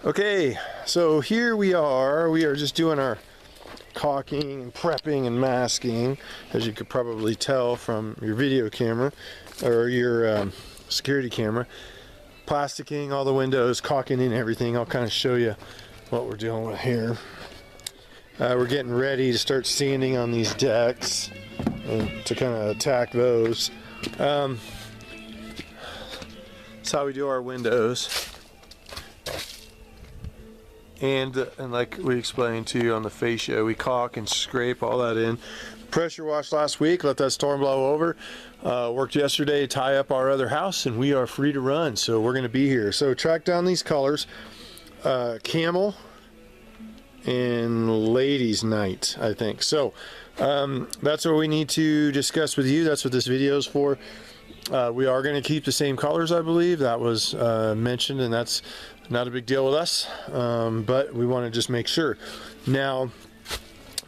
Okay, so here we are just doing our caulking and prepping and masking, as you could probably tell from your video camera or your security camera. Plasticking all the windows, caulking in everything. I'll kind of show you what we're dealing with here. We're getting ready to start sanding on these decks to kind of attack those. That's how we do our windows. And like we explained to you on the fascia, we caulk and scrape all that in. Pressure wash last week, let that storm blow over. Worked yesterday to tie up our other house, and we are free to run, so we're going to be here. So track down these colors, camel and ladies night, I think. So that's what we need to discuss with you. That's what this video is for. We are going to keep the same colors, I believe. That was mentioned, and that's not a big deal with us, but we want to just make sure. Now,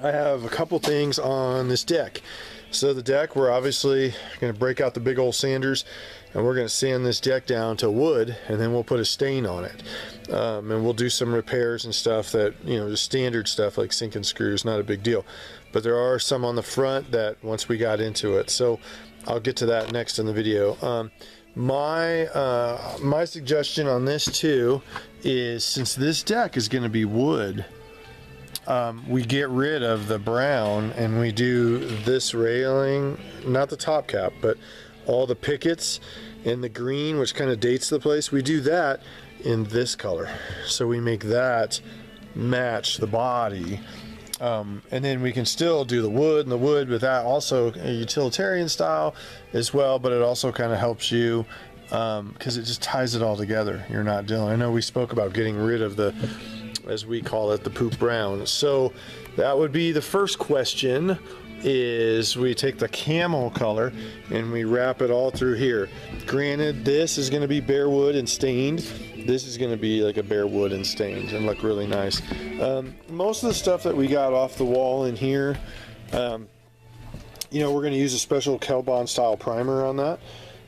I have a couple things on this deck. So the deck, we're obviously going to break out the big old sanders, and we're going to sand this deck down to wood, and then we'll put a stain on it. And we'll do some repairs and stuff that, you know, just standard stuff like sinking screws, not a big deal. But there are some on the front that once we got into it. So I'll get to that next in the video. My suggestion on this too is, since this deck is going to be wood, we get rid of the brown and we do this railing, not the top cap, but all the pickets and the green, which kind of dates the place. We do that in this color, so we make that match the body. And then we can still do the wood and the wood with that, also a utilitarian style as well, but it also kind of helps you because it just ties it all together. You're not dealing, I know we spoke about getting rid of the, as we call it, the poop brown. So that would be the first question, is we take the camel color and we wrap it all through here. Granted, this is going to be bare wood and stained. This is going to be like a bare wood and stained and look really nice. Most of the stuff that we got off the wall in here, you know, we're going to use a special Kelbond style primer on that.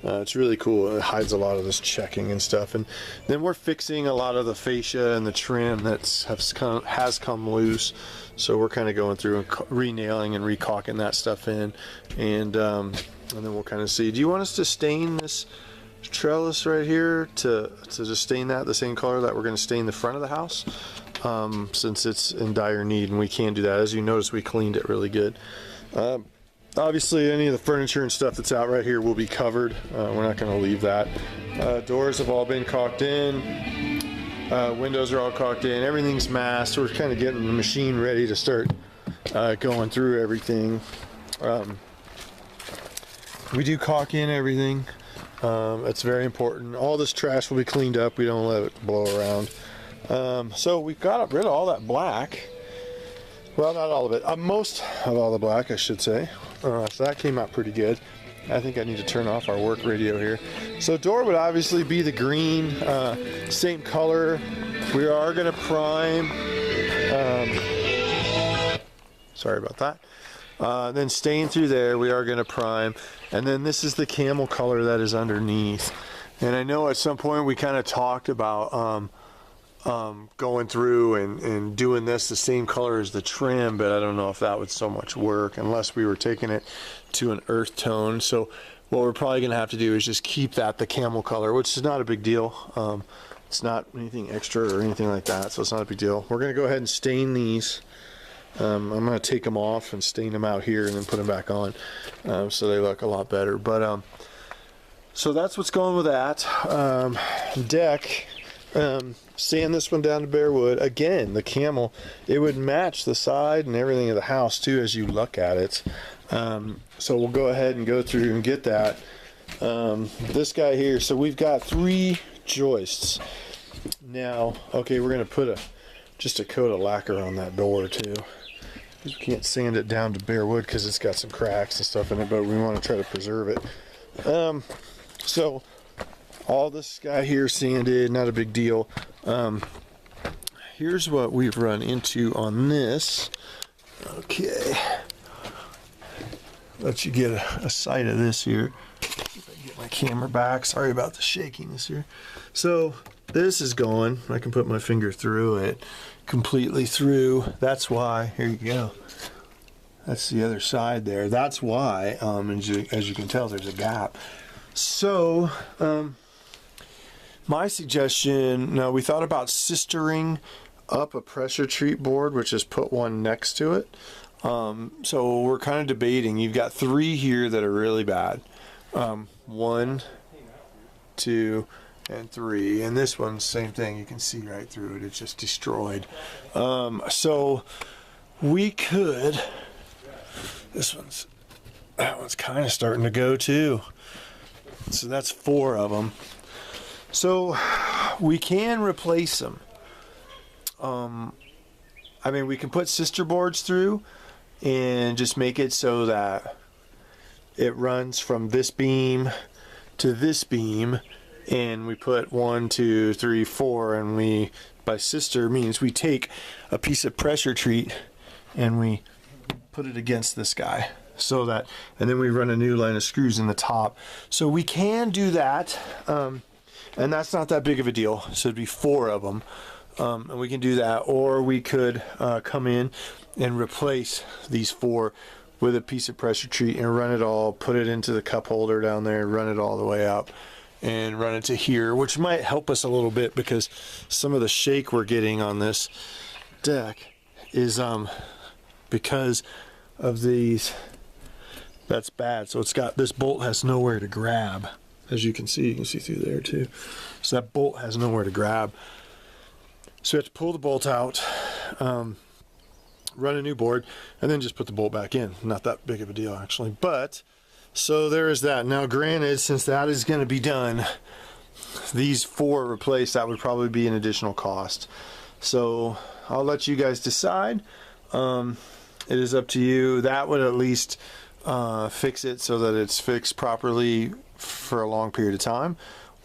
It's really cool. It hides a lot of this checking and stuff. And then we're fixing a lot of the fascia and the trim that has come loose. So we're kind of going through and re-nailing and re-caulking that stuff in. And then we'll kind of see. Do you want us to stain this trellis right here to just stain that the same color that we're going to stain the front of the house, since it's in dire need, and we can do that. As you notice, we cleaned it really good. Obviously any of the furniture and stuff that's out right here will be covered. We're not going to leave that. Doors have all been caulked in, windows are all caulked in, everything's masked. We're kind of getting the machine ready to start going through everything. We do caulk in everything. It's very important. All this trash will be cleaned up. We don't let it blow around. So we've got rid of all that black. Well, not all of it. Most of all the black, I should say. So that came out pretty good. I think I need to turn off our work radio here. So door would obviously be the green, same color. We are going to prime. Sorry about that. Then stain through there, we are going to prime. And then this is the camel color that is underneath. And I know at some point we kind of talked about going through and doing this the same color as the trim, but I don't know if that would so much work unless we were taking it to an earth tone. So what we're probably going to have to do is just keep that the camel color, which is not a big deal. It's not anything extra or anything like that, so it's not a big deal. We're going to go ahead and stain these. I'm going to take them off and stain them out here and then put them back on, so they look a lot better. But so that's what's going with that. Deck, sand this one down to bare wood. Again, the camel, it would match the side and everything of the house too as you look at it. So we'll go ahead and go through and get that. This guy here, so we've got 3 joists. Now, okay, we're going to put just a coat of lacquer on that door too. We can't sand it down to bare wood because it's got some cracks and stuff in it, but we want to try to preserve it. So all this guy here sanded, not a big deal. Here's what we've run into on this. Okay, let you get a sight of this here. If I can get my camera back. Sorry about the shakiness here. So this is going. I can put my finger through it, completely through. That's why, here you go. That's the other side there. That's why, as you can tell, there's a gap. So, my suggestion, now we thought about sistering up a pressure treat board, which is put one next to it. So we're kind of debating. You've got 3 here that are really bad. 1, 2, and 3. And this one's same thing. You can see right through it. It's just destroyed. So we could, that one's kind of starting to go too. So that's 4 of them. So we can replace them. I mean, we can put sister boards through and just make it so that it runs from this beam to this beam, and we put 1, 2, 3, 4, and we, by sister means we take a piece of pressure treat and we put it against this guy, so that, and then we run a new line of screws in the top. So we can do that, and that's not that big of a deal. So it'd be 4 of them. And we can do that, or we could come in and replace these 4 with a piece of pressure treat and run it all, put it into the cup holder down there, run it all the way up and run it to here, which might help us a little bit, because some of the shake we're getting on this deck is because of these. That's bad. So it's got, this bolt has nowhere to grab, as you can see through there too. So that bolt has nowhere to grab. So you have to pull the bolt out, run a new board, and then just put the bolt back in. Not that big of a deal, actually. But, so there is that. Now, granted, since that is going to be done, these 4 replaced, that would probably be an additional cost. So I'll let you guys decide. It is up to you. That would at least fix it so that it's fixed properly for a long period of time.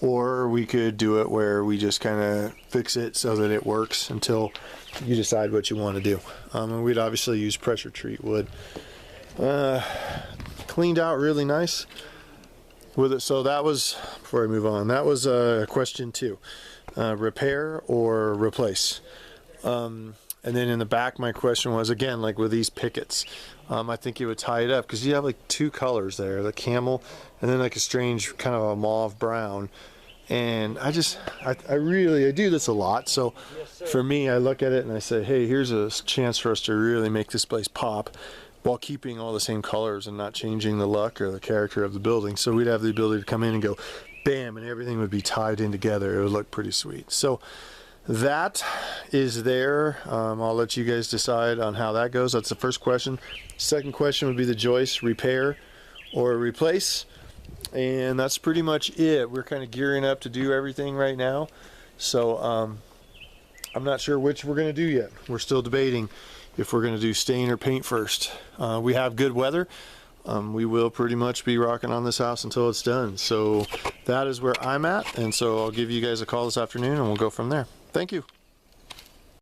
Or we could do it where we just kind of fix it so that it works until you decide what you want to do. And we'd obviously use pressure treat wood. Cleaned out really nice with it. So that was, before I move on, that was question 2. Repair or replace. And then in the back, my question was, again, like with these pickets, I think you would tie it up, because you have like 2 colors there, the camel and then like a strange kind of a mauve brown. And I do this a lot. So for me, I look at it and I say, hey, here's a chance for us to really make this place pop while keeping all the same colors and not changing the look or the character of the building. So we'd have the ability to come in and go bam, and everything would be tied in together. It would look pretty sweet. So that is there. I'll let you guys decide on how that goes. That's the first question. Second question would be the joist, repair or replace. And that's pretty much it. We're kind of gearing up to do everything right now. So I'm not sure which we're going to do yet. We're still debating if we're going to do stain or paint first. We have good weather. We will pretty much be rocking on this house until it's done. So that is where I'm at. And so I'll give you guys a call this afternoon and we'll go from there. Thank you.